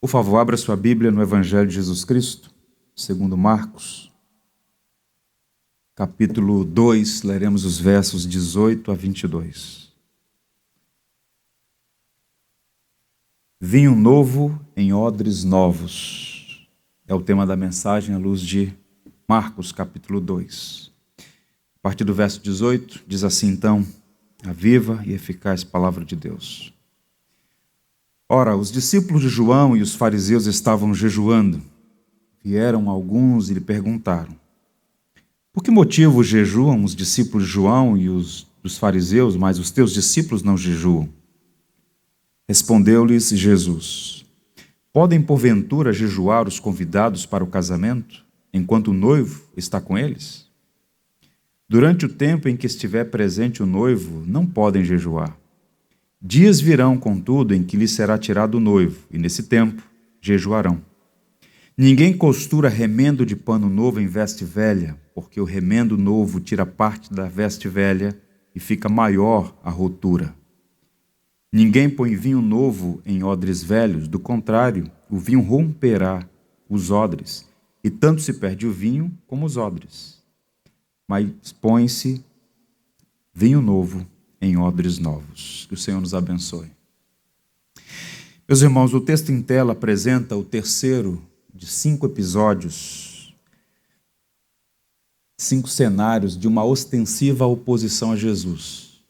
Por favor, abra sua Bíblia no Evangelho de Jesus Cristo, segundo Marcos, capítulo 2, leremos os versos 18 a 22. Vinho novo em odres novos, é o tema da mensagem à luz de Marcos, capítulo 2. A partir do verso 18, diz assim então, a viva e eficaz palavra de Deus. Ora, os discípulos de João e os fariseus estavam jejuando. Vieram alguns e lhe perguntaram: por que motivo jejuam os discípulos de João e os dos fariseus, mas os teus discípulos não jejuam? Respondeu-lhes Jesus: podem porventura jejuar os convidados para o casamento, enquanto o noivo está com eles? Durante o tempo em que estiver presente o noivo, não podem jejuar. Dias virão, contudo, em que lhes será tirado o noivo, e nesse tempo jejuarão. Ninguém costura remendo de pano novo em veste velha, porque o remendo novo tira parte da veste velha e fica maior a rotura. Ninguém põe vinho novo em odres velhos, do contrário, o vinho romperá os odres, e tanto se perde o vinho como os odres. Mas põe-se vinho novo em odres novos. Que o Senhor nos abençoe. Meus irmãos, o texto em tela apresenta o terceiro de 5 episódios, 5 cenários de uma ostensiva oposição a Jesus.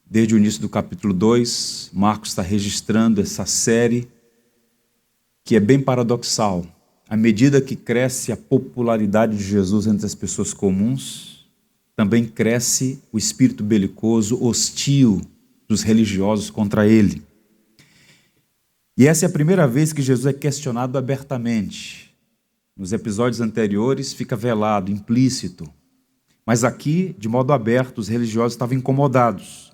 Desde o início do capítulo 2, Marcos está registrando essa série que é bem paradoxal. À medida que cresce a popularidade de Jesus entre as pessoas comuns, também cresce o espírito belicoso, hostil dos religiosos contra ele. E essa é a primeira vez que Jesus é questionado abertamente. Nos episódios anteriores fica velado, implícito. Mas aqui, de modo aberto, os religiosos estavam incomodados.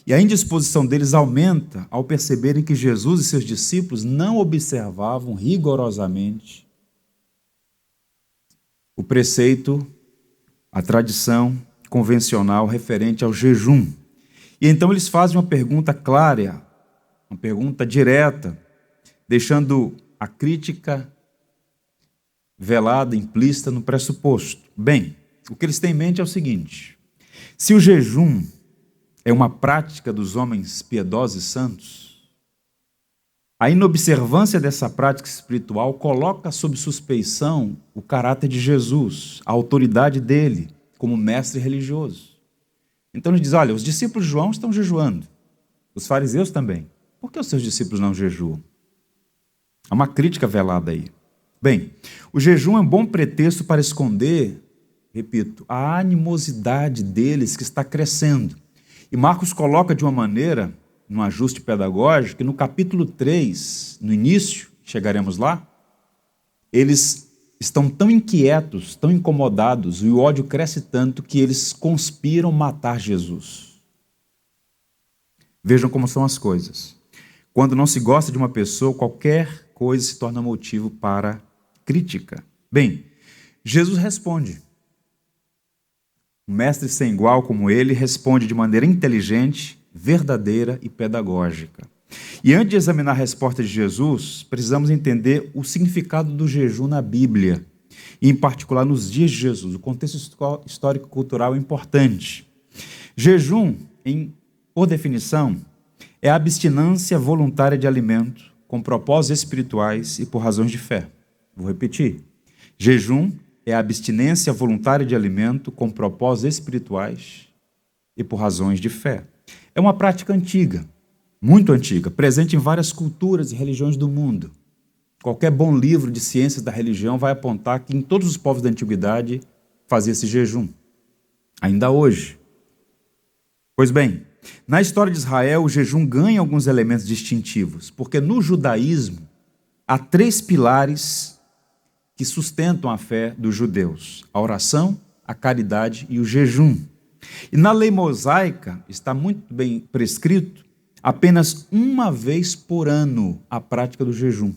E a indisposição deles aumenta ao perceberem que Jesus e seus discípulos não observavam rigorosamente o preceito, a tradição convencional referente ao jejum. E então eles fazem uma pergunta clara, uma pergunta direta, deixando a crítica velada, implícita no pressuposto. Bem, o que eles têm em mente é o seguinte: se o jejum é uma prática dos homens piedosos e santos, a inobservância dessa prática espiritual coloca sob suspeição o caráter de Jesus, a autoridade dele como mestre religioso. Então ele diz: olha, os discípulos de João estão jejuando, os fariseus também. Por que os seus discípulos não jejuam? Há uma crítica velada aí. Bem, o jejum é um bom pretexto para esconder, repito, a animosidade deles que está crescendo. E Marcos coloca de uma maneira, num ajuste pedagógico, que no capítulo 3, no início, chegaremos lá, eles estão tão inquietos, tão incomodados, e o ódio cresce tanto que eles conspiram matar Jesus. Vejam como são as coisas. Quando não se gosta de uma pessoa, qualquer coisa se torna motivo para crítica. Bem, Jesus responde. Um mestre sem igual como ele responde de maneira inteligente, verdadeira e pedagógica. E antes de examinar a resposta de Jesus, precisamos entender o significado do jejum na Bíblia, e em particular nos dias de Jesus. O contexto histórico-cultural é importante. Jejum, por definição, é a abstinência voluntária de alimento com propósitos espirituais e por razões de fé. Vou repetir. Jejum é a abstinência voluntária de alimento com propósitos espirituais e por razões de fé. É uma prática antiga, muito antiga, presente em várias culturas e religiões do mundo. Qualquer bom livro de ciências da religião vai apontar que em todos os povos da antiguidade fazia esse jejum. Ainda hoje. Pois bem, na história de Israel, o jejum ganha alguns elementos distintivos, porque no judaísmo há 3 pilares que sustentam a fé dos judeus: a oração, a caridade e o jejum. E na lei mosaica está muito bem prescrito apenas uma vez por ano a prática do jejum.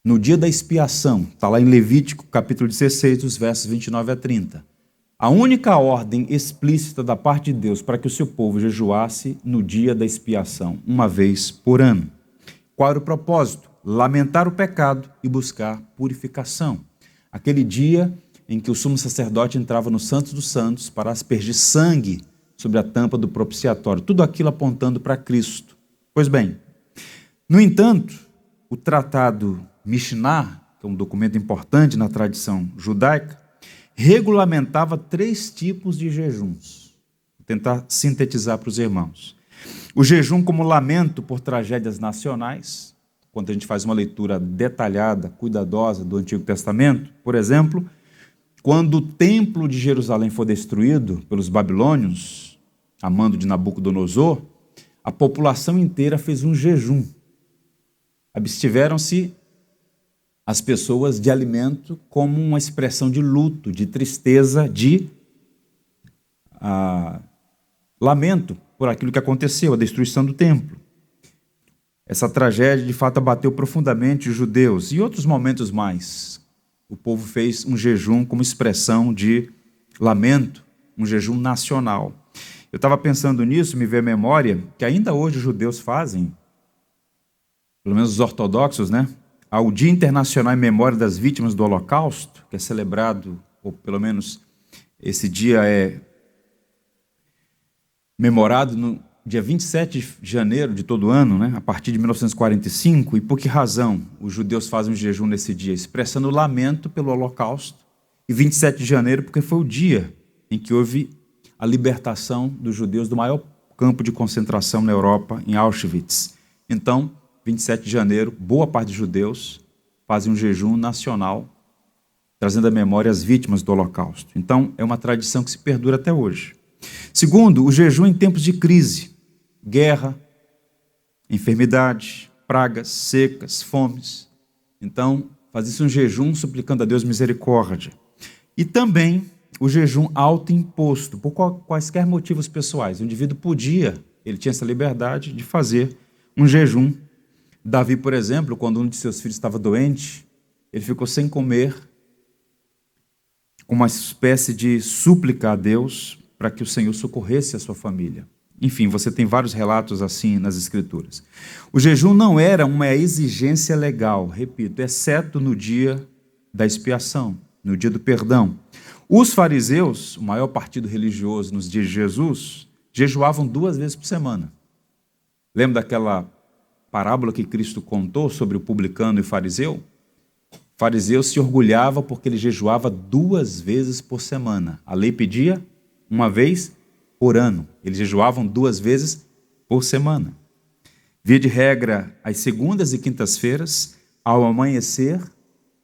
No dia da expiação, está lá em Levítico, capítulo 16, dos versos 29 a 30. A única ordem explícita da parte de Deus para que o seu povo jejuasse no dia da expiação, uma vez por ano. Qual era o propósito? Lamentar o pecado e buscar purificação. Aquele dia em que o sumo sacerdote entrava no Santo dos Santos para aspergir sangue sobre a tampa do propiciatório. Tudo aquilo apontando para Cristo. Pois bem, no entanto, o tratado Mishnah, que é um documento importante na tradição judaica, regulamentava 3 tipos de jejuns. Vou tentar sintetizar para os irmãos. O jejum como lamento por tragédias nacionais, quando a gente faz uma leitura detalhada, cuidadosa do Antigo Testamento, por exemplo, quando o templo de Jerusalém foi destruído pelos babilônios, a mando de Nabucodonosor, a população inteira fez um jejum. Abstiveram-se as pessoas de alimento como uma expressão de luto, de tristeza, de lamento por aquilo que aconteceu, a destruição do templo. Essa tragédia, de fato, abateu profundamente os judeus. E outros momentos mais. O povo fez um jejum como expressão de lamento, um jejum nacional. Eu estava pensando nisso, me veio à memória, que ainda hoje os judeus fazem, pelo menos os ortodoxos, né? Ao Dia Internacional em Memória das Vítimas do Holocausto, que é celebrado, ou pelo menos esse dia é memorado no dia 27 de janeiro de todo ano, né? A partir de 1945. E por que razão os judeus fazem um jejum nesse dia? Expressando lamento pelo Holocausto. E 27 de janeiro porque foi o dia em que houve a libertação dos judeus do maior campo de concentração na Europa, em Auschwitz. Então, 27 de janeiro, boa parte dos judeus fazem um jejum nacional, trazendo à memória as vítimas do Holocausto. Então, é uma tradição que se perdura até hoje. Segundo, o jejum em tempos de crise, guerra, enfermidade, pragas, secas, fomes. Então, fazia-se um jejum suplicando a Deus misericórdia. E também o jejum autoimposto, por quaisquer motivos pessoais. O indivíduo podia, ele tinha essa liberdade de fazer um jejum. Davi, por exemplo, quando um de seus filhos estava doente, ele ficou sem comer, com uma espécie de súplica a Deus para que o Senhor socorresse a sua família. Enfim, você tem vários relatos assim nas Escrituras. O jejum não era uma exigência legal, repito, exceto no dia da expiação, no dia do perdão. Os fariseus, o maior partido religioso nos dias de Jesus, jejuavam 2 vezes por semana. Lembra daquela parábola que Cristo contou sobre o publicano e o fariseu? O fariseu se orgulhava porque ele jejuava 2 vezes por semana. A lei pedia 1 vez por ano. Eles jejuavam 2 vezes por semana. Via de regra, às segundas e quintas-feiras, ao amanhecer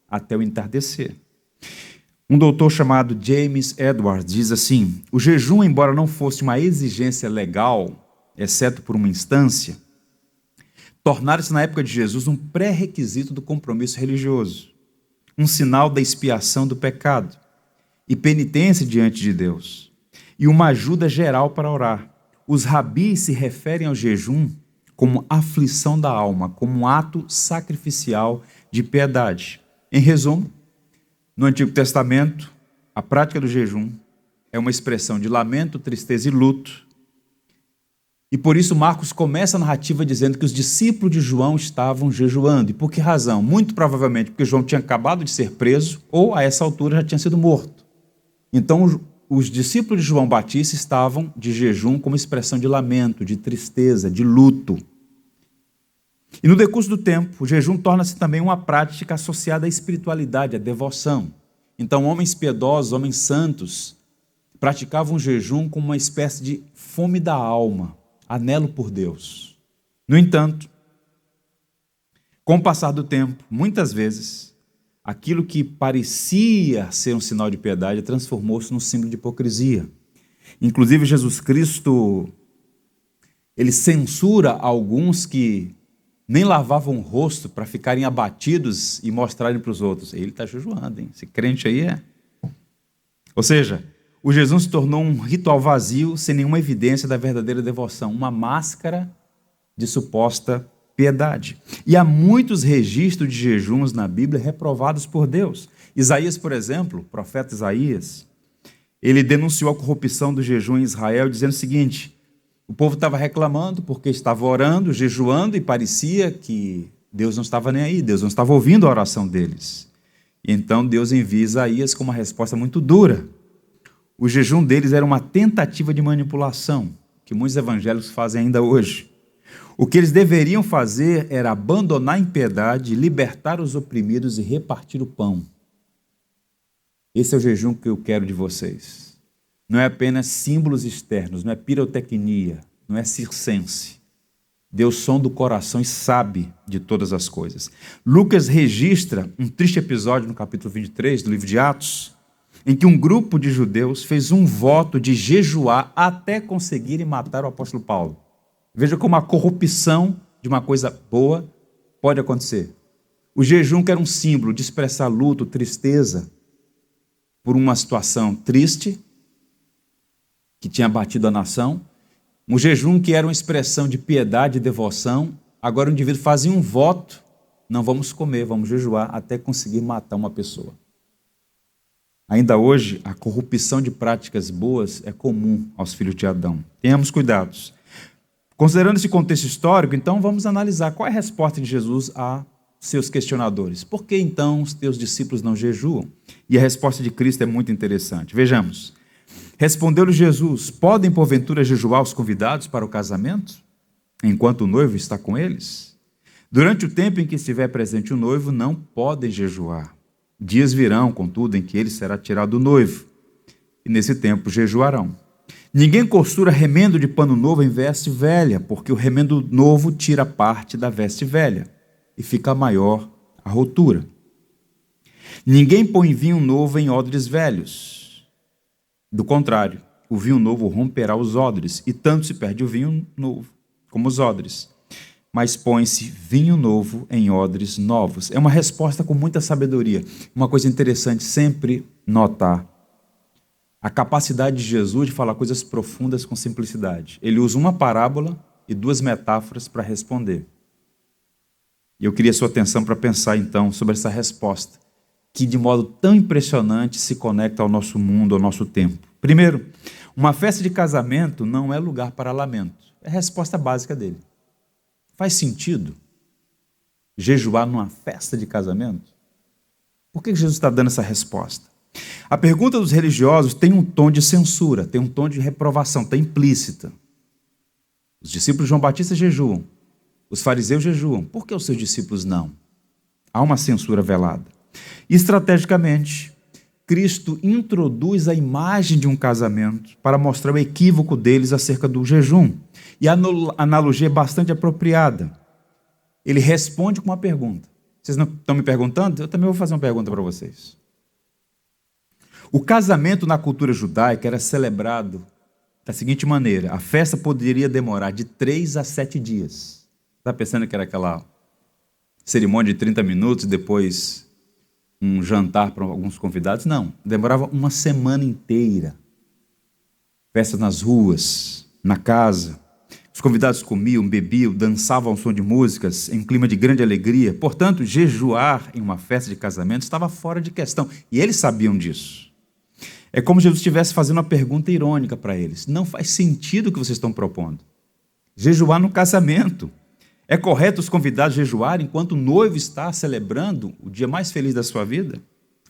até o entardecer. Um doutor chamado James Edwards diz assim: o jejum, embora não fosse uma exigência legal, exceto por uma instância, tornara-se na época de Jesus um pré-requisito do compromisso religioso, um sinal da expiação do pecado e penitência diante de Deus, e uma ajuda geral para orar. Os rabis se referem ao jejum como aflição da alma, como um ato sacrificial de piedade. Em resumo, no Antigo Testamento, a prática do jejum é uma expressão de lamento, tristeza e luto. E por isso Marcos começa a narrativa dizendo que os discípulos de João estavam jejuando. E por que razão? Muito provavelmente porque João tinha acabado de ser preso ou a essa altura já tinha sido morto. Então os discípulos de João Batista estavam de jejum como expressão de lamento, de tristeza, de luto. E no decurso do tempo, o jejum torna-se também uma prática associada à espiritualidade, à devoção. Então, homens piedosos, homens santos, praticavam o jejum como uma espécie de fome da alma, anelo por Deus. No entanto, com o passar do tempo, muitas vezes, aquilo que parecia ser um sinal de piedade transformou-se num símbolo de hipocrisia. Inclusive, Jesus Cristo, ele censura alguns que nem lavavam o rosto para ficarem abatidos e mostrarem para os outros. Ele está jejuando, hein? Esse crente aí é... Ou seja, o jejum se tornou um ritual vazio, sem nenhuma evidência da verdadeira devoção, uma máscara de suposta piedade. E há muitos registros de jejuns na Bíblia reprovados por Deus. Isaías, por exemplo, o profeta Isaías, ele denunciou a corrupção do jejum em Israel, dizendo o seguinte: O povo estava reclamando porque estava orando, jejuando, e parecia que Deus não estava nem aí, Deus não estava ouvindo a oração deles. E então Deus envia Isaías com uma resposta muito dura. O jejum deles era uma tentativa de manipulação, que muitos evangélicos fazem ainda hoje. O que eles deveriam fazer era abandonar a impiedade, libertar os oprimidos e repartir o pão. Esse é o jejum que eu quero de vocês. Não é apenas símbolos externos, não é pirotecnia, não é circense. Deus sonda o coração e sabe de todas as coisas. Lucas registra um triste episódio no capítulo 23 do livro de Atos, em que um grupo de judeus fez um voto de jejuar até conseguirem matar o apóstolo Paulo. Veja como a corrupção de uma coisa boa pode acontecer. O jejum, que era um símbolo de expressar luto, tristeza por uma situação triste que tinha batido a nação, um jejum que era uma expressão de piedade e devoção, agora o indivíduo fazia um voto: não vamos comer, vamos jejuar até conseguir matar uma pessoa. Ainda hoje, a corrupção de práticas boas é comum aos filhos de Adão. Tenhamos cuidados. Considerando esse contexto histórico, então vamos analisar qual é a resposta de Jesus a seus questionadores. Por que então os teus discípulos não jejuam? E a resposta de Cristo é muito interessante. Vejamos. Respondeu-lhe Jesus: podem porventura jejuar os convidados para o casamento, enquanto o noivo está com eles? Durante o tempo em que estiver presente o noivo, não podem jejuar. Dias virão, contudo, em que ele será tirado do noivo, e nesse tempo jejuarão. Ninguém costura remendo de pano novo em veste velha, porque o remendo novo tira parte da veste velha, e fica maior a rotura. Ninguém põe vinho novo em odres velhos. Do contrário, o vinho novo romperá os odres, e tanto se perde o vinho novo como os odres. Mas põe-se vinho novo em odres novos. É uma resposta com muita sabedoria. Uma coisa interessante sempre notar: a capacidade de Jesus de falar coisas profundas com simplicidade. Ele usa uma parábola e duas metáforas para responder. E eu queria sua atenção para pensar então sobre essa resposta, que de modo tão impressionante se conecta ao nosso mundo, ao nosso tempo. Primeiro, uma festa de casamento não é lugar para lamento. É a resposta básica dele. Faz sentido jejuar numa festa de casamento? Por que Jesus está dando essa resposta? A pergunta dos religiosos tem um tom de censura, tem um tom de reprovação, está implícita. Os discípulos de João Batista jejuam, os fariseus jejuam. Por que os seus discípulos não? Há uma censura velada. Estrategicamente, Cristo introduz a imagem de um casamento para mostrar o equívoco deles acerca do jejum. E a analogia é bastante apropriada. Ele responde com uma pergunta. Vocês não estão me perguntando? Eu também vou fazer uma pergunta para vocês. O casamento na cultura judaica era celebrado da seguinte maneira: a festa poderia demorar de 3 a 7 dias. Está pensando que era aquela cerimônia de 30 minutos, depois um jantar para alguns convidados? Não, demorava uma semana inteira. Festas nas ruas, na casa. Os convidados comiam, bebiam, dançavam ao som de músicas, em clima de grande alegria. Portanto, jejuar em uma festa de casamento estava fora de questão. E eles sabiam disso. É como se Jesus estivesse fazendo uma pergunta irônica para eles. Não faz sentido o que vocês estão propondo. Jejuar no casamento. É correto os convidados jejuarem enquanto o noivo está celebrando o dia mais feliz da sua vida?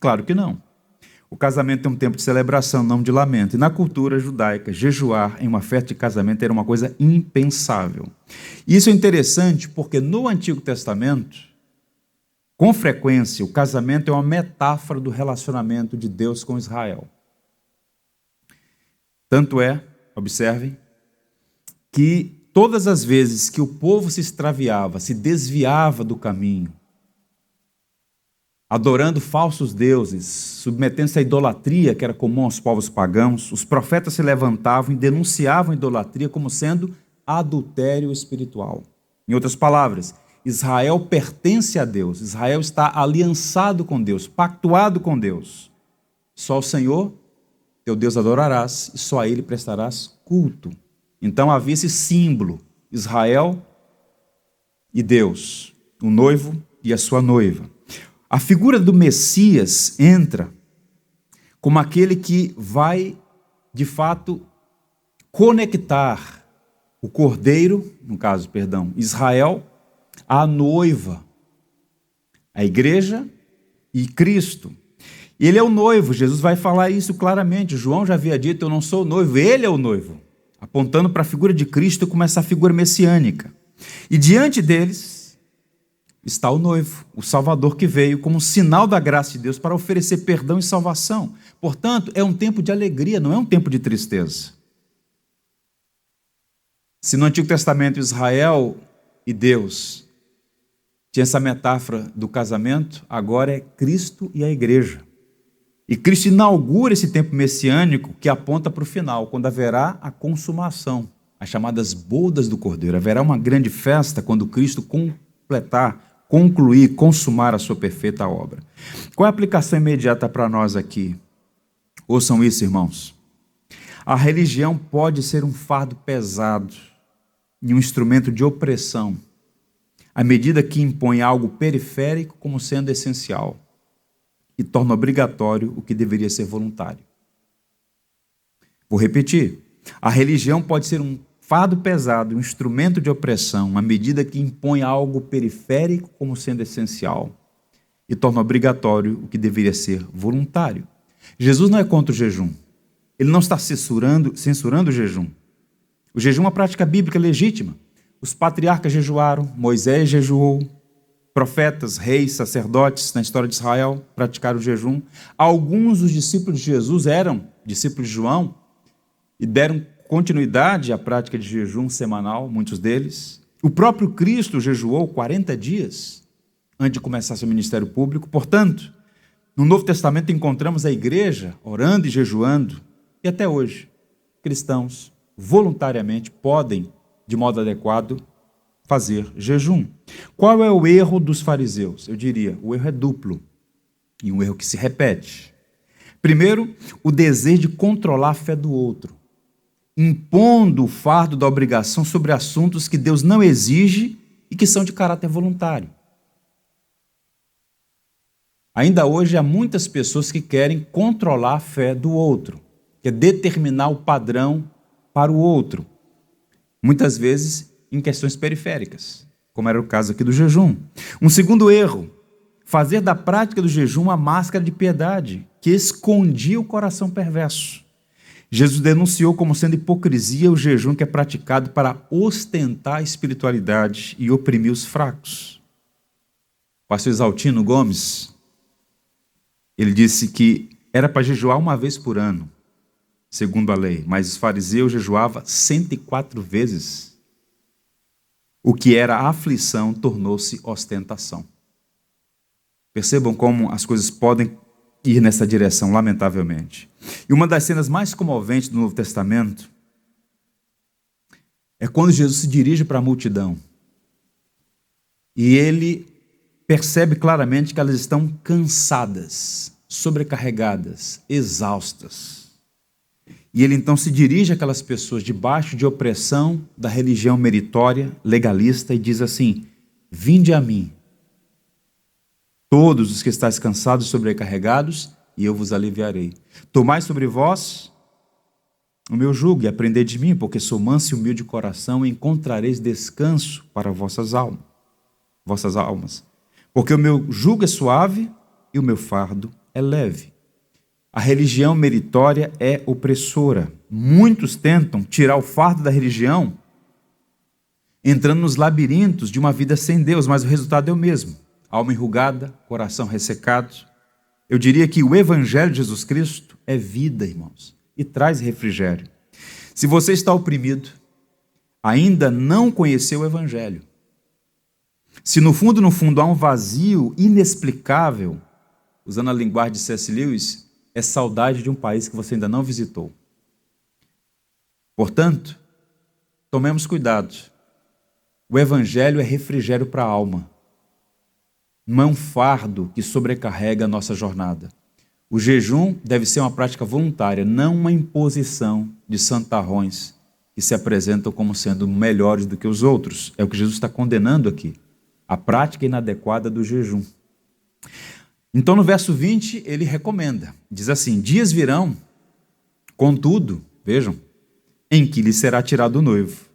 Claro que não. O casamento é um tempo de celebração, não de lamento. E na cultura judaica, jejuar em uma festa de casamento era uma coisa impensável. Isso é interessante porque no Antigo Testamento, com frequência, o casamento é uma metáfora do relacionamento de Deus com Israel. Tanto é, observem, que todas as vezes que o povo se extraviava, se desviava do caminho, adorando falsos deuses, submetendo-se à idolatria que era comum aos povos pagãos, os profetas se levantavam e denunciavam a idolatria como sendo adultério espiritual. Em outras palavras, Israel pertence a Deus, Israel está aliançado com Deus, pactuado com Deus. Só o Senhor, teu Deus, adorarás e só a Ele prestarás culto. Então havia esse símbolo, Israel e Deus, o noivo e a sua noiva. A figura do Messias entra como aquele que vai, de fato, conectar o cordeiro, no caso, perdão, Israel, a noiva, a igreja e Cristo. Ele é o noivo, Jesus vai falar isso claramente. João já havia dito, eu não sou o noivo, ele é o noivo. Apontando para a figura de Cristo como essa figura messiânica. E diante deles está o noivo, o Salvador que veio como sinal da graça de Deus para oferecer perdão e salvação. Portanto, é um tempo de alegria, não é um tempo de tristeza. Se no Antigo Testamento Israel e Deus tinha essa metáfora do casamento, agora é Cristo e a igreja. E Cristo inaugura esse tempo messiânico que aponta para o final, quando haverá a consumação, as chamadas bodas do Cordeiro. Haverá uma grande festa quando Cristo completar, concluir, consumar a sua perfeita obra. Qual é a aplicação imediata para nós aqui? Ouçam isso, irmãos. A religião pode ser um fardo pesado e um instrumento de opressão, à medida que impõe algo periférico como sendo essencial e torna obrigatório o que deveria ser voluntário. Vou repetir. A religião pode ser um fardo pesado, um instrumento de opressão, à medida que impõe algo periférico como sendo essencial e torna obrigatório o que deveria ser voluntário. Jesus não é contra o jejum. Ele não está censurando o jejum. O jejum é uma prática bíblica legítima. Os patriarcas jejuaram, Moisés jejuou, profetas, reis, sacerdotes na história de Israel praticaram o jejum. Alguns dos discípulos de Jesus eram discípulos de João e deram continuidade à prática de jejum semanal, muitos deles. O próprio Cristo jejuou 40 dias antes de começar seu ministério público. Portanto, no Novo Testamento encontramos a igreja orando e jejuando. E até hoje, cristãos voluntariamente podem, de modo adequado, fazer jejum. Qual é o erro dos fariseus? Eu diria, o erro é duplo e um erro que se repete. Primeiro, o desejo de controlar a fé do outro, impondo o fardo da obrigação sobre assuntos que Deus não exige e que são de caráter voluntário. Ainda hoje há muitas pessoas que querem controlar a fé do outro, que é determinar o padrão para o outro, muitas vezes em questões periféricas, como era o caso aqui do jejum. Um segundo erro, fazer da prática do jejum uma máscara de piedade que escondia o coração perverso. Jesus denunciou como sendo hipocrisia o jejum que é praticado para ostentar a espiritualidade e oprimir os fracos. O pastor Exaltino Gomes, ele disse que era para jejuar uma vez por ano, segundo a lei, mas os fariseus jejuavam 104 vezes. O que era aflição tornou-se ostentação. Percebam como as coisas podem ir nessa direção, lamentavelmente. E uma das cenas mais comoventes do Novo Testamento é quando Jesus se dirige para a multidão e ele percebe claramente que elas estão cansadas, sobrecarregadas, exaustas. E ele então se dirige àquelas pessoas debaixo de opressão da religião meritória, legalista, e diz assim: vinde a mim, todos os que estáis cansados e sobrecarregados, e eu vos aliviarei. Tomai sobre vós o meu jugo e aprendei de mim, porque sou manso e humilde de coração, e encontrareis descanso para vossas almas. Porque o meu jugo é suave e o meu fardo é leve. A religião meritória é opressora. Muitos tentam tirar o fardo da religião, entrando nos labirintos de uma vida sem Deus, mas o resultado é o mesmo. Alma enrugada, coração ressecado. Eu diria que o Evangelho de Jesus Cristo é vida, irmãos, e traz refrigério. Se você está oprimido, ainda não conheceu o Evangelho. Se no fundo há um vazio inexplicável, usando a linguagem de C.S. Lewis, é saudade de um país que você ainda não visitou. Portanto, tomemos cuidado. O Evangelho é refrigério para a alma. Não é um fardo que sobrecarrega a nossa jornada. O jejum deve ser uma prática voluntária, não uma imposição de santarrões que se apresentam como sendo melhores do que os outros. É o que Jesus está condenando aqui, a prática inadequada do jejum. Então, no verso 20, ele recomenda, diz assim: dias virão, contudo, vejam, em que lhe será tirado o noivo,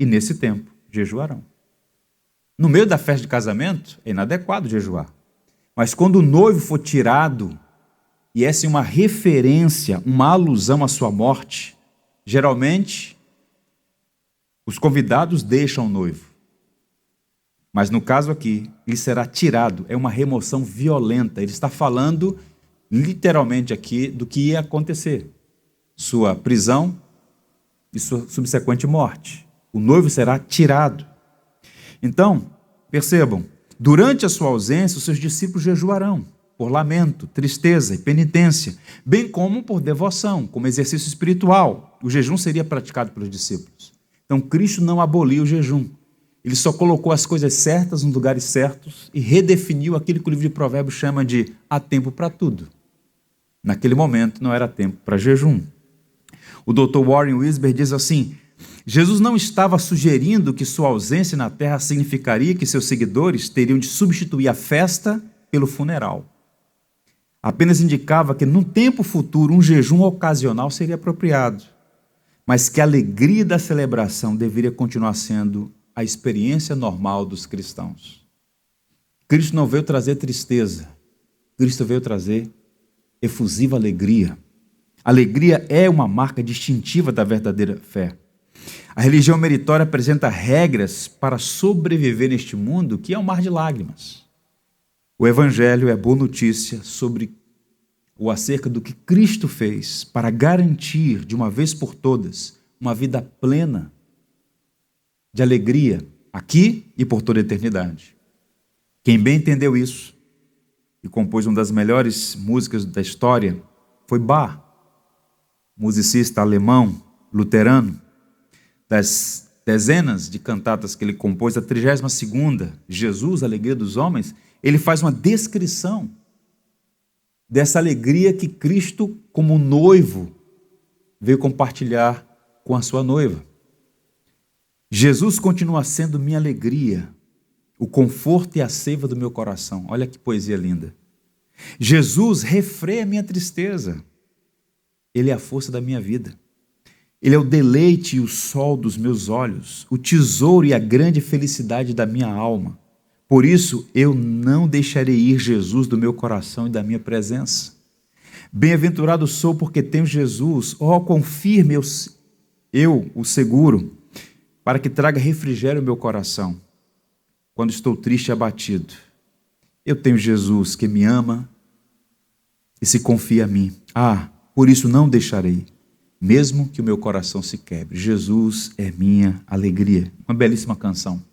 e nesse tempo jejuarão. No meio da festa de casamento, é inadequado jejuar. Mas quando o noivo for tirado, e essa é uma referência, uma alusão à sua morte, geralmente os convidados deixam o noivo. Mas no caso aqui, ele será tirado, é uma remoção violenta. Ele está falando literalmente aqui do que ia acontecer. Sua prisão e sua subsequente morte. O noivo será tirado. Então, percebam, durante a sua ausência, os seus discípulos jejuarão, por lamento, tristeza e penitência, bem como por devoção, como exercício espiritual. O jejum seria praticado pelos discípulos. Então, Cristo não aboliu o jejum. Ele só colocou as coisas certas nos lugares certos e redefiniu aquilo que o livro de Provérbios chama de há tempo para tudo. Naquele momento não era tempo para jejum. O Dr. Warren Wiersbe diz assim: Jesus não estava sugerindo que sua ausência na terra significaria que seus seguidores teriam de substituir a festa pelo funeral. Apenas indicava que no tempo futuro um jejum ocasional seria apropriado, mas que a alegria da celebração deveria continuar sendo a experiência normal dos cristãos. Cristo não veio trazer tristeza, Cristo veio trazer efusiva alegria. Alegria é uma marca distintiva da verdadeira fé. A religião meritória apresenta regras para sobreviver neste mundo que é um mar de lágrimas. O Evangelho é boa notícia sobre ou acerca do que Cristo fez para garantir, de uma vez por todas, uma vida plena de alegria aqui e por toda a eternidade. Quem bem entendeu isso e compôs uma das melhores músicas da história foi Bach, musicista alemão, luterano. Das dezenas de cantatas que ele compôs, a 32ª, Jesus, a Alegria dos Homens, ele faz uma descrição dessa alegria que Cristo, como noivo, veio compartilhar com a sua noiva. Jesus continua sendo minha alegria, o conforto e a seiva do meu coração. Olha que poesia linda. Jesus refreia a minha tristeza. Ele é a força da minha vida. Ele é o deleite e o sol dos meus olhos, o tesouro e a grande felicidade da minha alma. Por isso, eu não deixarei ir Jesus do meu coração e da minha presença. Bem-aventurado sou porque tenho Jesus. Oh, quão firme eu o seguro, para que traga refrigério ao meu coração, quando estou triste e abatido. Eu tenho Jesus que me ama e se confia a mim. Por isso não deixarei, mesmo que o meu coração se quebre. Jesus é minha alegria. Uma belíssima canção.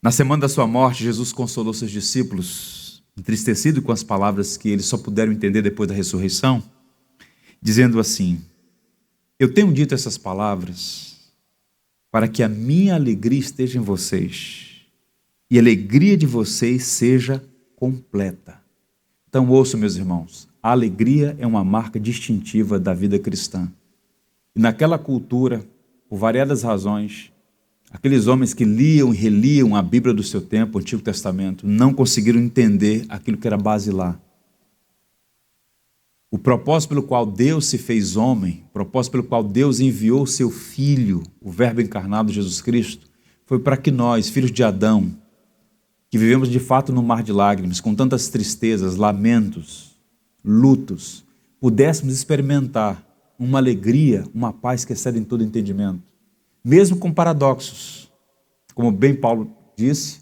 Na semana da sua morte, Jesus consolou seus discípulos, entristecido com as palavras que eles só puderam entender depois da ressurreição, dizendo assim: eu tenho dito essas palavras para que a minha alegria esteja em vocês e a alegria de vocês seja completa. Então ouçam, meus irmãos, a alegria é uma marca distintiva da vida cristã. E naquela cultura, por variadas razões, aqueles homens que liam e reliam a Bíblia do seu tempo, o Antigo Testamento, não conseguiram entender aquilo que era basilar. O propósito pelo qual Deus se fez homem, o propósito pelo qual Deus enviou o seu Filho, o Verbo encarnado Jesus Cristo, foi para que nós, filhos de Adão, que vivemos de fato no mar de lágrimas, com tantas tristezas, lamentos, lutos, pudéssemos experimentar uma alegria, uma paz que excede em todo entendimento, mesmo com paradoxos, como bem Paulo disse,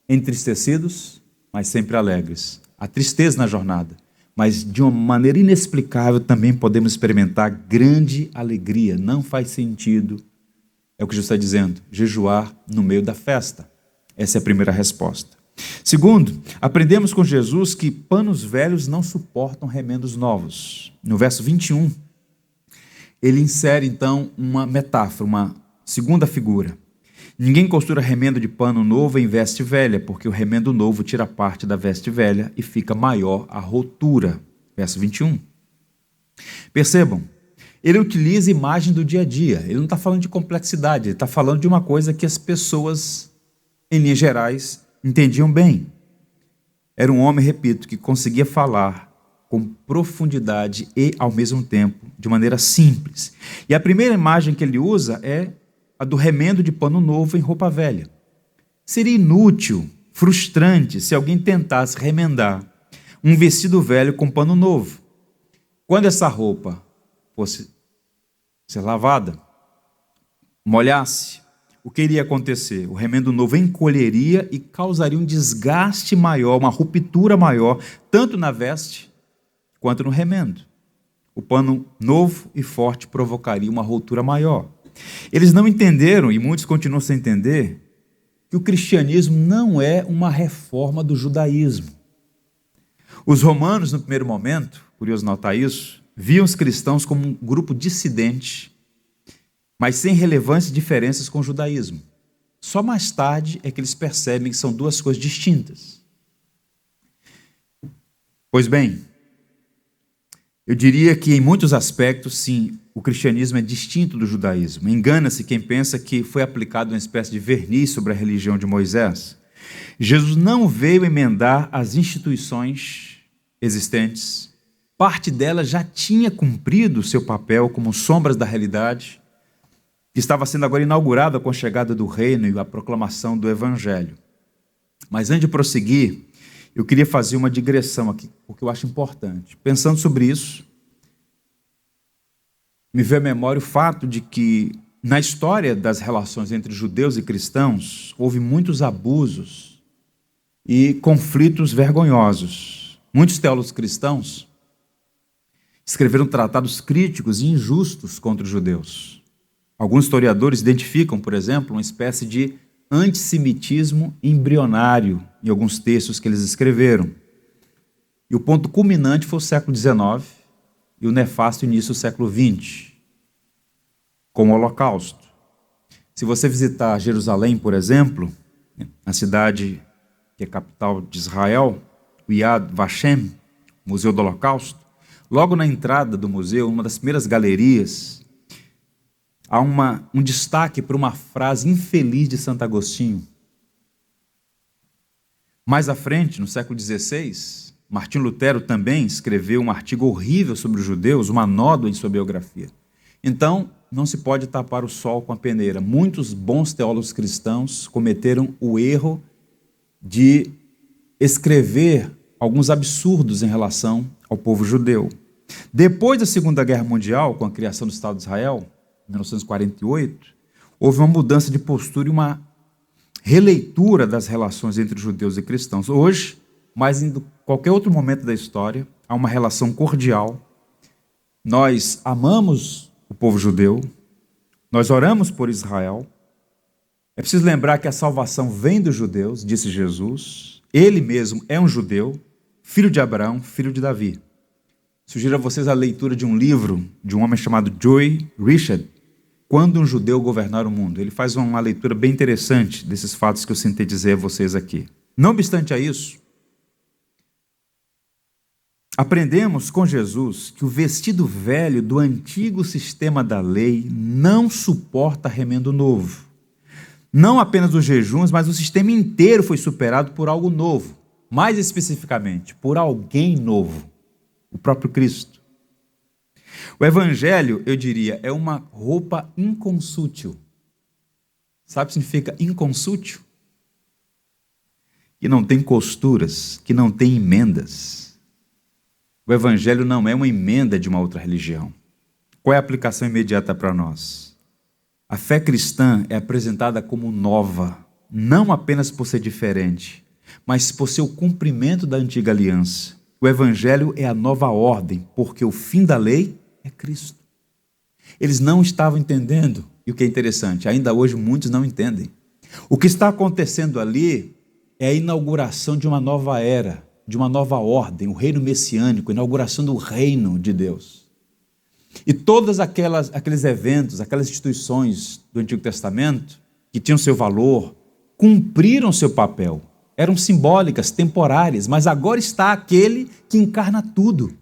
entristecidos, mas sempre alegres. Há tristeza na jornada, mas de uma maneira inexplicável também podemos experimentar grande alegria. Não faz sentido, é o que Jesus está dizendo, jejuar no meio da festa. Essa é a primeira resposta. Segundo, aprendemos com Jesus que panos velhos não suportam remendos novos. No verso 21, ele insere então uma metáfora, uma segunda figura. Ninguém costura remendo de pano novo em veste velha, porque o remendo novo tira parte da veste velha e fica maior a rotura. Verso 21. Percebam, ele utiliza imagem do dia a dia. Ele não está falando de complexidade, ele está falando de uma coisa que as pessoas, em linhas gerais, entendiam bem. Era um homem, repito, que conseguia falar com profundidade e, ao mesmo tempo, de maneira simples. E a primeira imagem que ele usa é a do remendo de pano novo em roupa velha. Seria inútil, frustrante, se alguém tentasse remendar um vestido velho com pano novo. Quando essa roupa fosse ser lavada, molhasse, o que iria acontecer? O remendo novo encolheria e causaria um desgaste maior, uma ruptura maior, tanto na veste quanto no remendo. O pano novo e forte provocaria uma ruptura maior. Eles não entenderam, e muitos continuam sem entender, que o cristianismo não é uma reforma do judaísmo. Os romanos, no primeiro momento, curioso notar isso, viam os cristãos como um grupo dissidente, mas sem relevância e diferenças com o judaísmo. Só mais tarde é que eles percebem que são duas coisas distintas. Pois bem, eu diria que em muitos aspectos, sim, o cristianismo é distinto do judaísmo. Engana-se quem pensa que foi aplicado uma espécie de verniz sobre a religião de Moisés. Jesus não veio emendar as instituições existentes. Parte delas já tinha cumprido seu papel como sombras da realidade, que estava sendo agora inaugurada com a chegada do reino e a proclamação do evangelho. Mas antes de prosseguir, eu queria fazer uma digressão aqui, porque eu acho importante. Pensando sobre isso, me veio à memória o fato de que, na história das relações entre judeus e cristãos, houve muitos abusos e conflitos vergonhosos. Muitos teólogos cristãos escreveram tratados críticos e injustos contra os judeus. Alguns historiadores identificam, por exemplo, uma espécie de antissemitismo embrionário em alguns textos que eles escreveram. E o ponto culminante foi o século XIX e o nefasto início do século XX, com o Holocausto. Se você visitar Jerusalém, por exemplo, a cidade que é capital de Israel, o Yad Vashem, Museu do Holocausto, logo na entrada do museu, uma das primeiras galerias, há um destaque para uma frase infeliz de Santo Agostinho. Mais à frente, no século XVI, Martinho Lutero também escreveu um artigo horrível sobre os judeus, uma nódoa em sua biografia. Então, não se pode tapar o sol com a peneira. Muitos bons teólogos cristãos cometeram o erro de escrever alguns absurdos em relação ao povo judeu. Depois da Segunda Guerra Mundial, com a criação do Estado de Israel, 1948, houve uma mudança de postura e uma releitura das relações entre judeus e cristãos. Hoje, mais em qualquer outro momento da história, há uma relação cordial. Nós amamos o povo judeu, nós oramos por Israel. É preciso lembrar que a salvação vem dos judeus, disse Jesus. Ele mesmo é um judeu, filho de Abraão, filho de Davi. Sugiro a vocês a leitura de um livro de um homem chamado Joy Richard, Quando um Judeu Governar o Mundo. Ele faz uma leitura bem interessante desses fatos que eu sintetizei a vocês aqui. Não obstante a isso, aprendemos com Jesus que o vestido velho do antigo sistema da lei não suporta remendo novo. Não apenas os jejuns, mas o sistema inteiro foi superado por algo novo. Mais especificamente, por alguém novo, o próprio Cristo. O evangelho, eu diria, é uma roupa inconsútil. Sabe o que significa inconsútil? Que não tem costuras, que não tem emendas. O evangelho não é uma emenda de uma outra religião. Qual é a aplicação imediata para nós? A fé cristã é apresentada como nova, não apenas por ser diferente, mas por ser o cumprimento da antiga aliança. O evangelho é a nova ordem, porque o fim da lei é Cristo. Eles não estavam entendendo, e o que é interessante, ainda hoje muitos não entendem. O que está acontecendo ali é a inauguração de uma nova era, de uma nova ordem, o reino messiânico, a inauguração do reino de Deus. E todos aqueles eventos, aquelas instituições do Antigo Testamento, que tinham seu valor, cumpriram seu papel. Eram simbólicas, temporárias, mas agora está aquele que encarna tudo.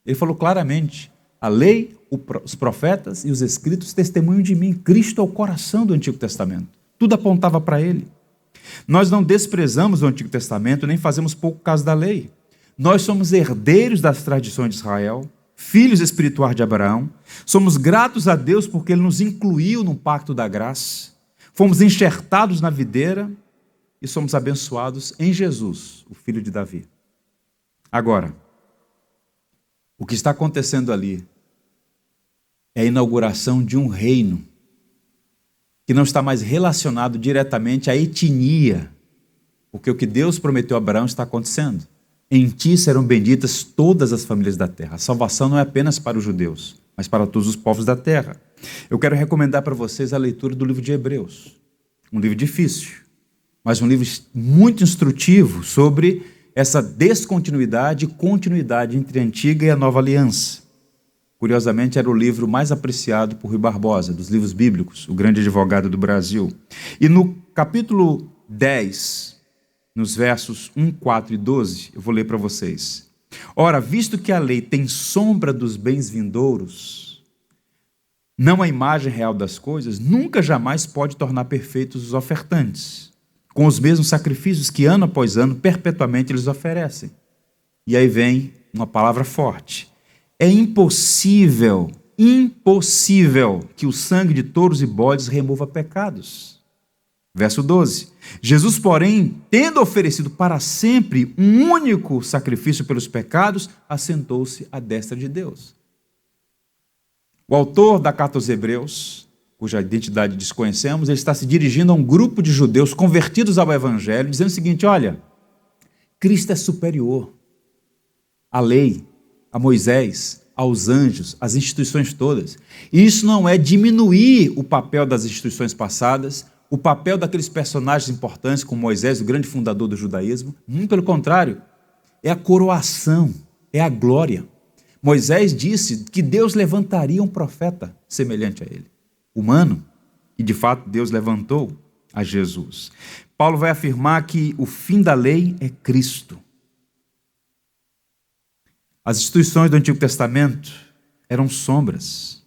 Ele falou claramente, a lei, os profetas e os escritos testemunham de mim. Cristo é o coração do Antigo Testamento. Tudo apontava para ele. Nós não desprezamos o Antigo Testamento, nem fazemos pouco caso da lei. Nós somos herdeiros das tradições de Israel, filhos espirituais de Abraão. Somos gratos a Deus porque Ele nos incluiu no pacto da graça. Fomos enxertados na videira e somos abençoados em Jesus, o filho de Davi. Agora, o que está acontecendo ali é a inauguração de um reino que não está mais relacionado diretamente à etnia, porque o que Deus prometeu a Abraão está acontecendo. Em ti serão benditas todas as famílias da terra. A salvação não é apenas para os judeus, mas para todos os povos da terra. Eu quero recomendar para vocês a leitura do livro de Hebreus. Um livro difícil, mas um livro muito instrutivo sobre essa descontinuidade e continuidade entre a antiga e a nova aliança. Curiosamente, era o livro mais apreciado por Rui Barbosa, dos livros bíblicos, o grande advogado do Brasil. E no capítulo 10, nos versos 1, 4 e 12, eu vou ler para vocês. Ora, visto que a lei tem sombra dos bens vindouros, não a imagem real das coisas, nunca jamais pode tornar perfeitos os ofertantes, com os mesmos sacrifícios que ano após ano, perpetuamente eles oferecem. E aí vem uma palavra forte. É impossível que o sangue de touros e bodes remova pecados. Verso 12. Jesus, porém, tendo oferecido para sempre um único sacrifício pelos pecados, assentou-se à destra de Deus. O autor da carta aos Hebreus, cuja identidade desconhecemos, ele está se dirigindo a um grupo de judeus convertidos ao Evangelho, dizendo o seguinte: olha, Cristo é superior à lei, a Moisés, aos anjos, às instituições todas. E isso não é diminuir o papel das instituições passadas, o papel daqueles personagens importantes como Moisés, o grande fundador do judaísmo. Muito pelo contrário, é a coroação, é a glória. Moisés disse que Deus levantaria um profeta semelhante a ele, humano, e de fato Deus levantou a Jesus. Paulo vai afirmar que o fim da lei é Cristo. As instituições do Antigo Testamento eram sombras.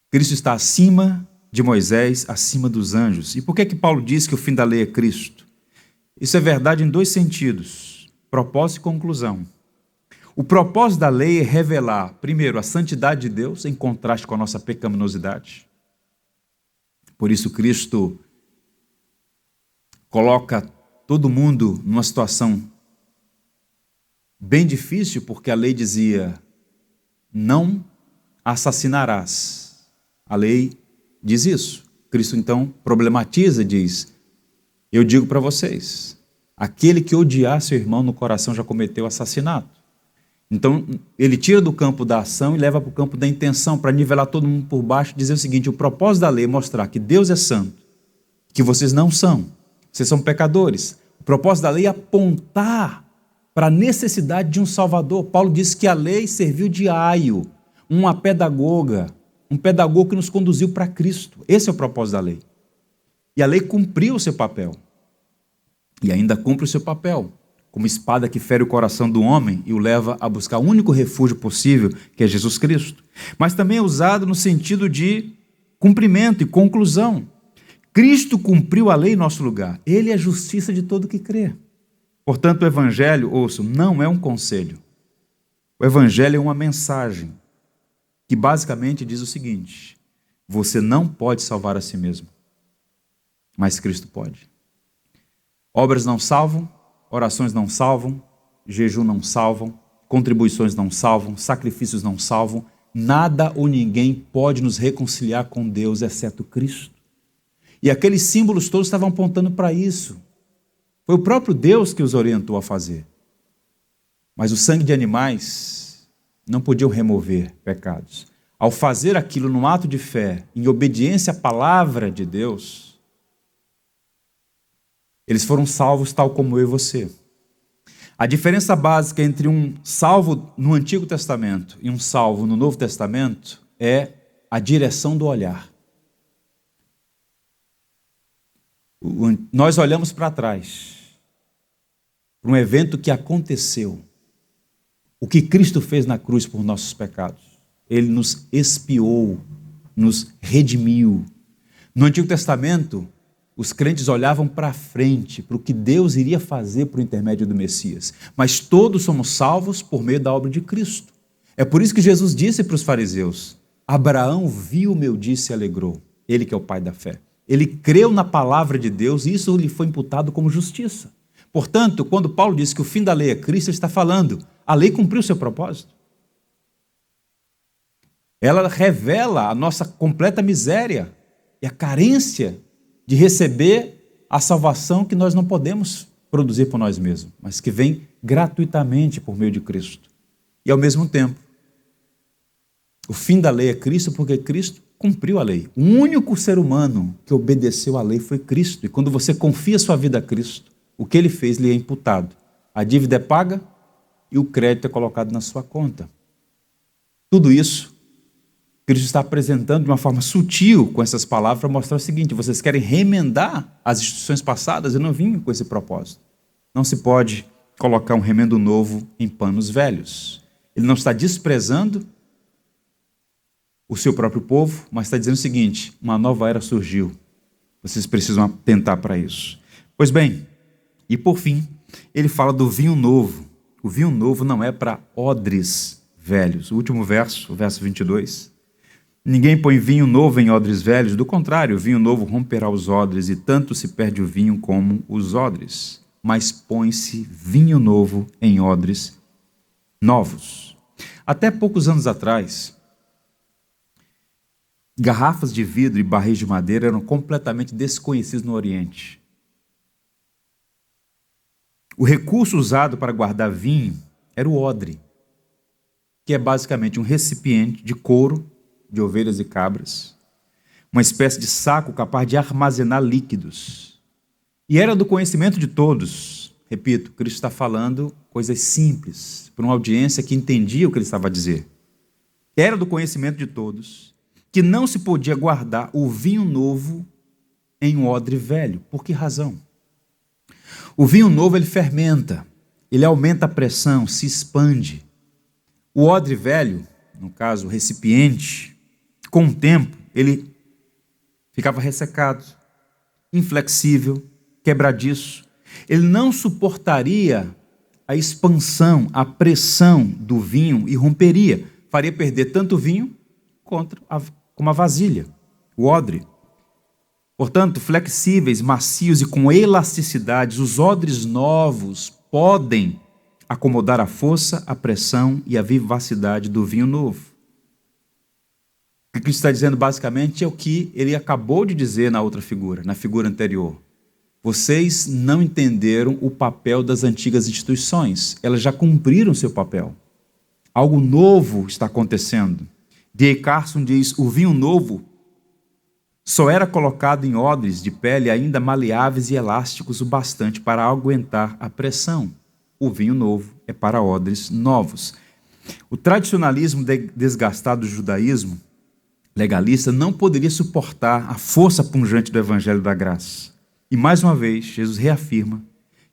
Cristo está acima de Moisés, acima dos anjos. E por que Paulo diz que o fim da lei é Cristo? Isso é verdade em dois sentidos: propósito e conclusão. O propósito da lei é revelar, primeiro, a santidade de Deus em contraste com a nossa pecaminosidade. Por isso Cristo coloca todo mundo numa situação bem difícil, porque a lei dizia: não assassinarás. A lei diz isso. Cristo então problematiza e diz: eu digo para vocês, aquele que odiar seu irmão no coração já cometeu assassinato. Então ele tira do campo da ação e leva para o campo da intenção, para nivelar todo mundo por baixo e dizer o seguinte: o propósito da lei é mostrar que Deus é santo, que vocês não são, vocês são pecadores. O propósito da lei é apontar para a necessidade de um Salvador. Paulo disse que a lei serviu de aio, uma pedagoga, um pedagogo que nos conduziu para Cristo. Esse é o propósito da lei. E a lei cumpriu o seu papel. E ainda cumpre o seu papel, como espada que fere o coração do homem e o leva a buscar o único refúgio possível, que é Jesus Cristo. Mas também é usado no sentido de cumprimento e conclusão. Cristo cumpriu a lei em nosso lugar. Ele é a justiça de todo que crê. Portanto, o Evangelho, ouçam, não é um conselho. O Evangelho é uma mensagem que basicamente diz o seguinte: você não pode salvar a si mesmo, mas Cristo pode. Obras não salvam, orações não salvam, jejum não salvam, contribuições não salvam, sacrifícios não salvam, nada ou ninguém pode nos reconciliar com Deus, exceto Cristo. E aqueles símbolos todos estavam apontando para isso. Foi o próprio Deus que os orientou a fazer. Mas o sangue de animais não podiam remover pecados. Ao fazer aquilo num ato de fé, em obediência à palavra de Deus, eles foram salvos tal como eu e você. A diferença básica entre um salvo no Antigo Testamento e um salvo no Novo Testamento é a direção do olhar. Nós olhamos para trás, para um evento que aconteceu, o que Cristo fez na cruz por nossos pecados. Ele nos expiou, nos redimiu. No Antigo Testamento, Os crentes olhavam para frente, para o que Deus iria fazer por intermédio do Messias. Mas todos somos salvos por meio da obra de Cristo. É por isso que Jesus disse para os fariseus: Abraão viu o meu dia e se alegrou. Ele que é o pai da fé. Ele creu na palavra de Deus e isso lhe foi imputado como justiça. Portanto, quando Paulo diz que o fim da lei é Cristo, ele está falando, a lei cumpriu seu propósito. Ela revela a nossa completa miséria e a carência de receber a salvação que nós não podemos produzir por nós mesmos, mas que vem gratuitamente por meio de Cristo. E ao mesmo tempo, o fim da lei é Cristo porque Cristo cumpriu a lei. O único ser humano que obedeceu à lei foi Cristo. E quando você confia sua vida a Cristo, o que ele fez lhe é imputado. A dívida é paga e o crédito é colocado na sua conta. Tudo isso, Cristo está apresentando de uma forma sutil com essas palavras para mostrar o seguinte: vocês querem remendar as instituições passadas? Eu não vim com esse propósito. Não se pode colocar um remendo novo em panos velhos. Ele não está desprezando o seu próprio povo, mas está dizendo o seguinte: uma nova era surgiu. Vocês precisam atentar para isso. Pois bem, e por fim, ele fala do vinho novo. O vinho novo não é para odres velhos. O último verso, o verso 22. Ninguém põe vinho novo em odres velhos, do contrário, o vinho novo romperá os odres, e tanto se perde o vinho como os odres. Mas põe-se vinho novo em odres novos. Até poucos anos atrás, garrafas de vidro e barris de madeira eram completamente desconhecidos no Oriente. O recurso usado para guardar vinho era o odre, que é basicamente um recipiente de couro de ovelhas e cabras, uma espécie de saco capaz de armazenar líquidos. E era do conhecimento de todos. Repito, Cristo está falando coisas simples, para uma audiência que entendia o que ele estava a dizer. Era do conhecimento de todos que não se podia guardar o vinho novo em um odre velho. Por que razão? O vinho novo, ele fermenta, ele aumenta a pressão, se expande. O odre velho, no caso o recipiente, com o tempo, ele ficava ressecado, inflexível, quebradiço. Ele não suportaria a expansão, a pressão do vinho e romperia. Faria perder tanto o vinho como a vasilha, o odre. Portanto, flexíveis, macios e com elasticidade, os odres novos podem acomodar a força, a pressão e a vivacidade do vinho novo. O que Cristo está dizendo basicamente é o que ele acabou de dizer na outra figura, na figura anterior. Vocês não entenderam o papel das antigas instituições, elas já cumpriram seu papel. Algo novo está acontecendo. D.A. Carson diz: o vinho novo só era colocado em odres de pele ainda maleáveis e elásticos o bastante para aguentar a pressão. O vinho novo é para odres novos. O tradicionalismo desgastado do judaísmo legalista não poderia suportar a força pungente do evangelho da graça. E mais uma vez, Jesus reafirma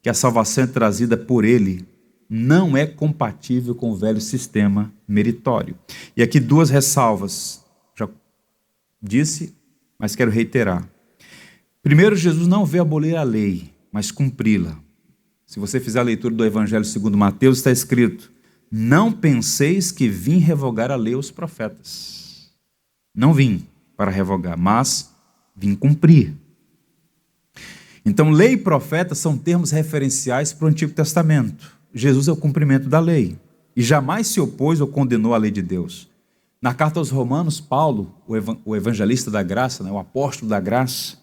que a salvação é trazida por ele não é compatível com o velho sistema meritório. E aqui duas ressalvas. Já disse, mas quero reiterar. Primeiro, Jesus não veio abolir a lei, mas cumpri-la. Se você fizer a leitura do Evangelho segundo Mateus, está escrito: não penseis que vim revogar a lei aos profetas. Não vim para revogar, mas vim cumprir. Então, lei e profeta são termos referenciais para o Antigo Testamento. Jesus é o cumprimento da lei e jamais se opôs ou condenou a lei de Deus. Na carta aos Romanos, Paulo, o evangelista da graça, o apóstolo da graça,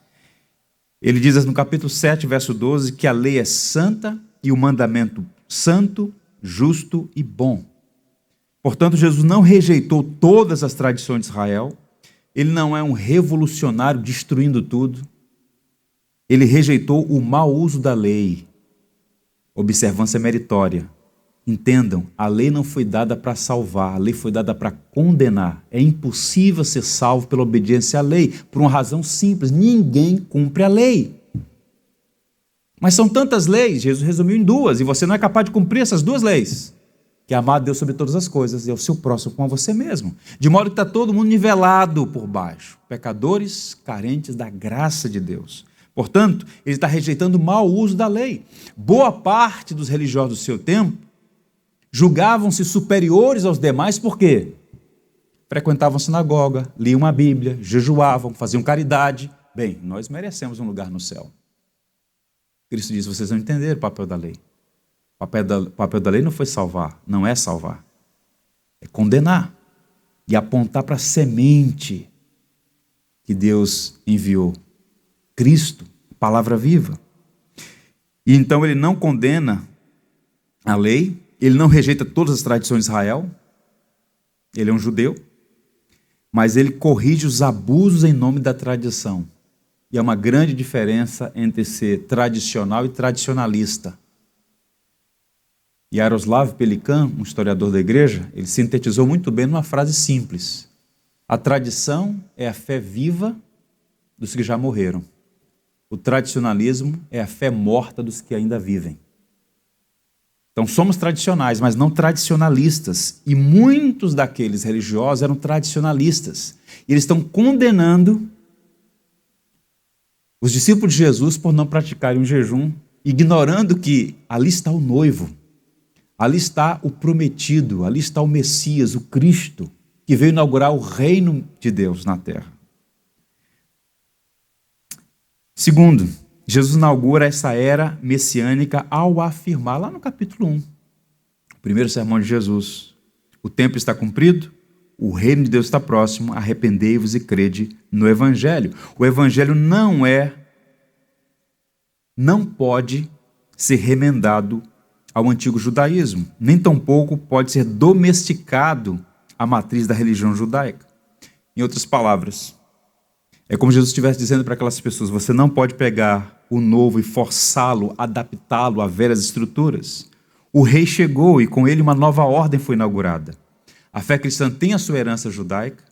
ele diz no capítulo 7, verso 12, que a lei é santa e o mandamento santo, justo e bom. Portanto, Jesus não rejeitou todas as tradições de Israel, ele não é um revolucionário destruindo tudo, ele rejeitou o mau uso da lei, observância meritória. Entendam, a lei não foi dada para salvar, a lei foi dada para condenar. É impossível ser salvo pela obediência à lei, por uma razão simples: ninguém cumpre a lei. Mas são tantas leis, Jesus resumiu em duas, e você não é capaz de cumprir essas duas leis, que é amar a Deus sobre todas as coisas e ao seu próximo como a você mesmo. De modo que está todo mundo nivelado por baixo, pecadores carentes da graça de Deus. Portanto, ele está rejeitando o mau uso da lei. Boa parte dos religiosos do seu tempo julgavam-se superiores aos demais, por quê? Frequentavam a sinagoga, liam a Bíblia, jejuavam, faziam caridade. Bem, nós merecemos um lugar no céu. Cristo diz, vocês não entenderam o papel da lei. O papel da lei não foi salvar, não é salvar. É condenar e apontar para a semente que Deus enviou. Cristo, palavra viva. E então ele não condena a lei, ele não rejeita todas as tradições de Israel, ele é um judeu, mas ele corrige os abusos em nome da tradição. E há uma grande diferença entre ser tradicional e tradicionalista. Yaroslav Pelikan, um historiador da igreja, ele sintetizou muito bem numa frase simples. A tradição é a fé viva dos que já morreram. O tradicionalismo é a fé morta dos que ainda vivem. Então somos tradicionais, mas não tradicionalistas. E muitos daqueles religiosos eram tradicionalistas. E eles estão condenando os discípulos de Jesus por não praticarem um jejum, ignorando que ali está o noivo, ali está o prometido, ali está o Messias, o Cristo, que veio inaugurar o reino de Deus na terra. Segundo, Jesus inaugura essa era messiânica ao afirmar, lá no capítulo 1, o primeiro sermão de Jesus, o tempo está cumprido, o reino de Deus está próximo, arrependei-vos e crede no Evangelho. O Evangelho não pode ser remendado ao antigo judaísmo, nem tampouco pode ser domesticado à matriz da religião judaica. Em outras palavras, é como Jesus estivesse dizendo para aquelas pessoas, você não pode pegar o novo e forçá-lo, adaptá-lo a velhas estruturas. O rei chegou e com ele uma nova ordem foi inaugurada. A fé cristã tem a sua herança judaica,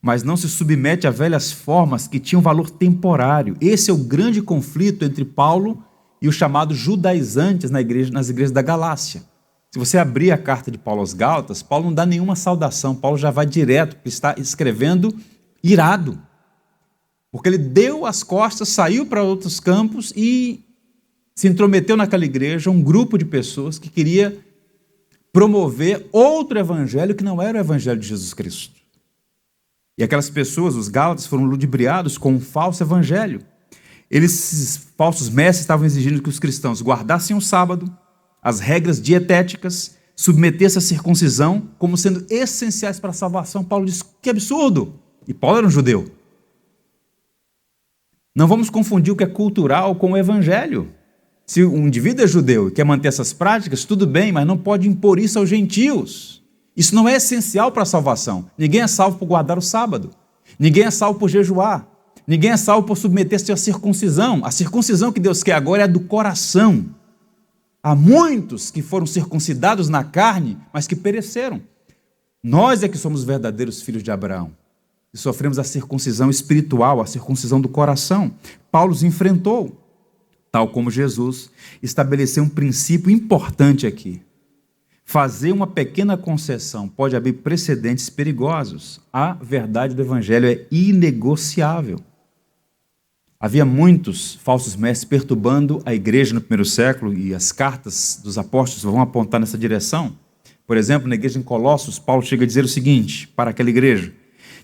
mas não se submete a velhas formas que tinham valor temporário. Esse é o grande conflito entre Paulo e os chamados judaizantes nas igrejas da Galácia. Se você abrir a carta de Paulo aos Gálatas, Paulo não dá nenhuma saudação, Paulo já vai direto, porque está escrevendo irado. Porque ele deu as costas, saiu para outros campos e se intrometeu naquela igreja um grupo de pessoas que queria promover outro evangelho que não era o evangelho de Jesus Cristo. E aquelas pessoas, os gálatas, foram ludibriados com um falso evangelho. Esses falsos mestres estavam exigindo que os cristãos guardassem o sábado, as regras dietéticas, submetessem a circuncisão como sendo essenciais para a salvação. Paulo disse, que absurdo! E Paulo era um judeu. Não vamos confundir o que é cultural com o evangelho. Se um indivíduo é judeu e quer manter essas práticas, tudo bem, mas não pode impor isso aos gentios. Isso não é essencial para a salvação. Ninguém é salvo por guardar o sábado. Ninguém é salvo por jejuar. Ninguém é salvo por submeter-se à circuncisão. A circuncisão que Deus quer agora é a do coração. Há muitos que foram circuncidados na carne, mas que pereceram. Nós é que somos verdadeiros filhos de Abraão. E sofremos a circuncisão espiritual, a circuncisão do coração. Paulo os enfrentou. Tal como Jesus, estabeleceu um princípio importante aqui. Fazer uma pequena concessão pode abrir precedentes perigosos. A verdade do Evangelho é inegociável. Havia muitos falsos mestres perturbando a igreja no primeiro século e as cartas dos apóstolos vão apontar nessa direção. Por exemplo, na igreja em Colossos, Paulo chega a dizer o seguinte para aquela igreja: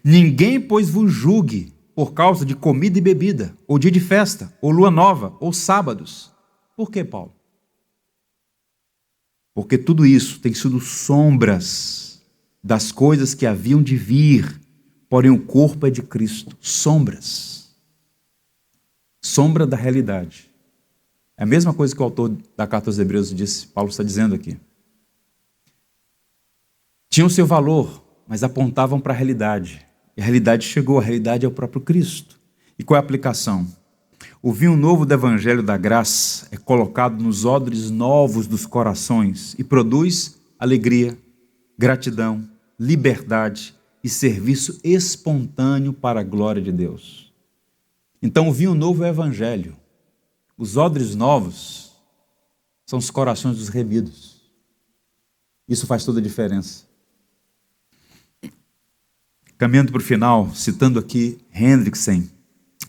ninguém, pois, vos julgue por causa de comida e bebida, ou dia de festa, ou lua nova, ou sábados. Por que, Paulo? Porque tudo isso tem sido sombras das coisas que haviam de vir, porém o corpo é de Cristo. Sombras. Sombra da realidade. É a mesma coisa que o autor da carta aos Hebreus disse, Paulo está dizendo aqui. Tinham seu valor, mas apontavam para a realidade. E a realidade chegou, a realidade é o próprio Cristo. E qual é a aplicação? O vinho novo do Evangelho da Graça é colocado nos odres novos dos corações e produz alegria, gratidão, liberdade e serviço espontâneo para a glória de Deus. Então o vinho novo é o Evangelho. Os odres novos são os corações dos remidos. Isso faz toda a diferença. Caminhando para o final, citando aqui Hendrickson,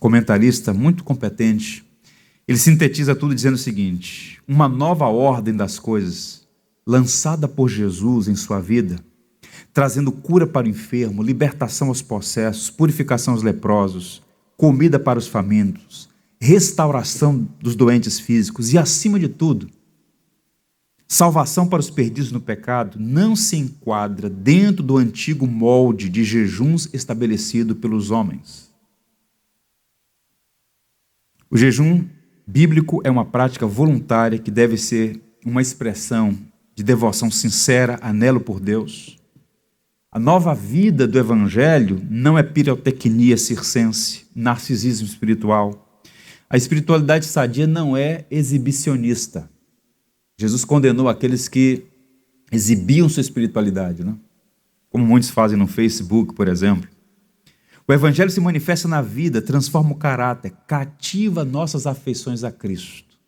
comentarista muito competente, ele sintetiza tudo dizendo o seguinte: uma nova ordem das coisas, lançada por Jesus em sua vida, trazendo cura para o enfermo, libertação aos possessos, purificação aos leprosos, comida para os famintos, restauração dos doentes físicos e, acima de tudo, salvação para os perdidos no pecado, não se enquadra dentro do antigo molde de jejuns estabelecido pelos homens. O jejum bíblico é uma prática voluntária que deve ser uma expressão de devoção sincera, anelo por Deus. A nova vida do Evangelho não é pirotecnia circense, narcisismo espiritual. A espiritualidade sadia não é exibicionista. Jesus condenou aqueles que exibiam sua espiritualidade, né? Como muitos fazem no Facebook, por exemplo. O Evangelho se manifesta na vida, transforma o caráter, cativa nossas afeições a Cristo.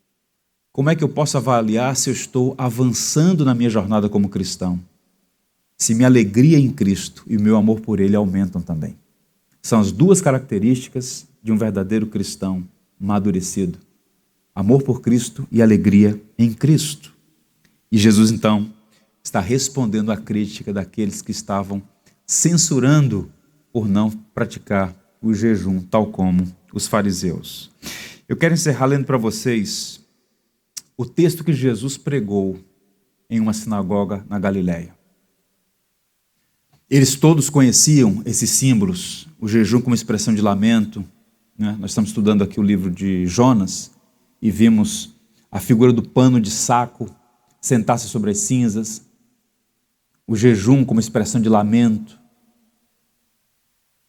Como é que eu posso avaliar se eu estou avançando na minha jornada como cristão? Se minha alegria em Cristo e o meu amor por Ele aumentam também. São as duas características de um verdadeiro cristão amadurecido. Amor por Cristo e alegria em Cristo. E Jesus, então, está respondendo à crítica daqueles que estavam censurando por não praticar o jejum, tal como os fariseus. Eu quero encerrar lendo para vocês o texto que Jesus pregou em uma sinagoga na Galileia. Eles todos conheciam esses símbolos, o jejum como expressão de lamento, né? Nós estamos estudando aqui o livro de Jonas e vimos a figura do pano de saco sentar-se sobre as cinzas, o jejum como expressão de lamento.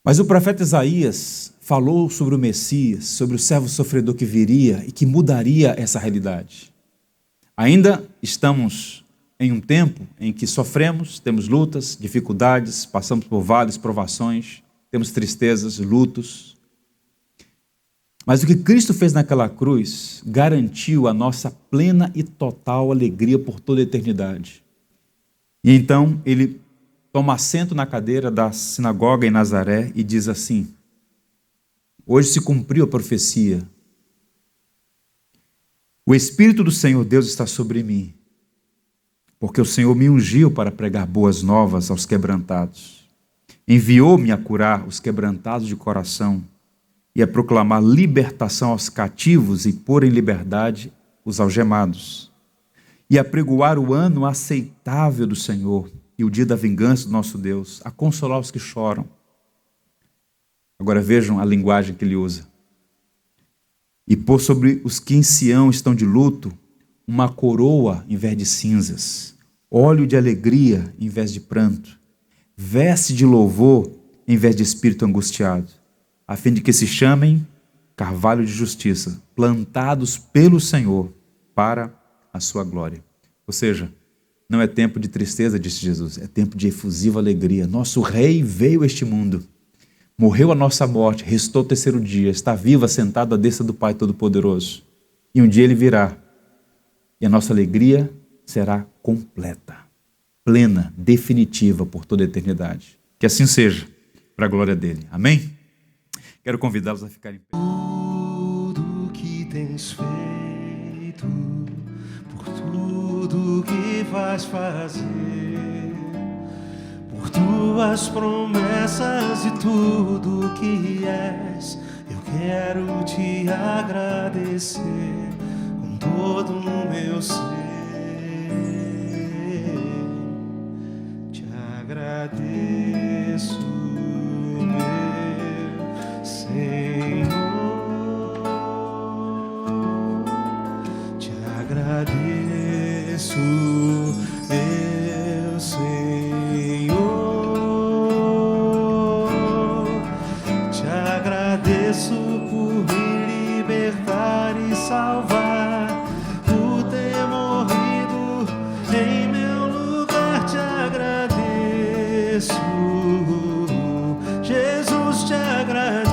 Mas o profeta Isaías falou sobre o Messias, sobre o servo sofredor que viria e que mudaria essa realidade. Ainda estamos em um tempo em que sofremos, temos lutas, dificuldades, passamos por vales, provações, temos tristezas, lutos. Mas o que Cristo fez naquela cruz garantiu a nossa plena e total alegria por toda a eternidade. E então ele toma assento na cadeira da sinagoga em Nazaré e diz assim: hoje se cumpriu a profecia. O Espírito do Senhor Deus está sobre mim, porque o Senhor me ungiu para pregar boas novas aos quebrantados. Enviou-me a curar os quebrantados de coração e a proclamar libertação aos cativos e pôr em liberdade os algemados, e a pregoar o ano aceitável do Senhor e o dia da vingança do nosso Deus, a consolar os que choram. Agora vejam a linguagem que ele usa. E pôr sobre os que em Sião estão de luto uma coroa em vez de cinzas, óleo de alegria em vez de pranto, veste de louvor em vez de espírito angustiado, a fim de que se chamem carvalho de justiça, plantados pelo Senhor para a sua glória. Ou seja, não é tempo de tristeza, disse Jesus, é tempo de efusiva alegria. Nosso Rei veio a este mundo, morreu a nossa morte, restou o terceiro dia, está vivo, assentado à destra do Pai Todo-Poderoso. E um dia Ele virá, e a nossa alegria será completa, plena, definitiva por toda a eternidade. Que assim seja, para a glória dEle. Amém? Quero convidá-los a ficarem em pé. Tudo que tens feito, por tudo que vais fazer, por tuas promessas e tudo que és, eu quero te agradecer com todo o meu ser. Te agradeço, meu Senhor, te agradeço, meu Senhor, te agradeço por me libertar e salvar, por ter morrido em meu lugar, te agradeço, Jesus, te agradeço,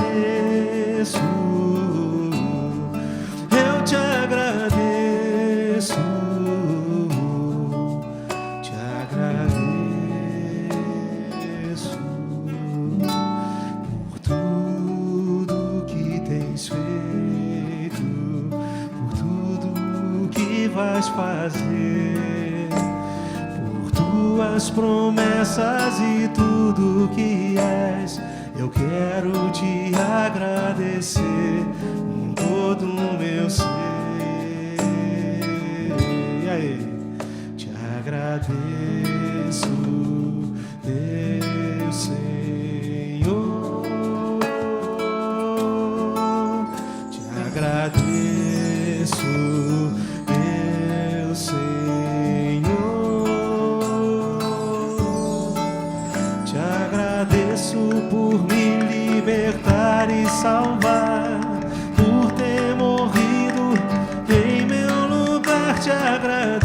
eu te agradeço, te agradeço por tudo que tens vais fazer, por tuas promessas e tudo que és. Eu quero te agradecer com todo o meu ser. E aí? Te agradeço, meu Senhor. Te agradeço, meu Senhor. Te agradeço por me libertar e salvar, por ter morrido em meu lugar. Te agradeço.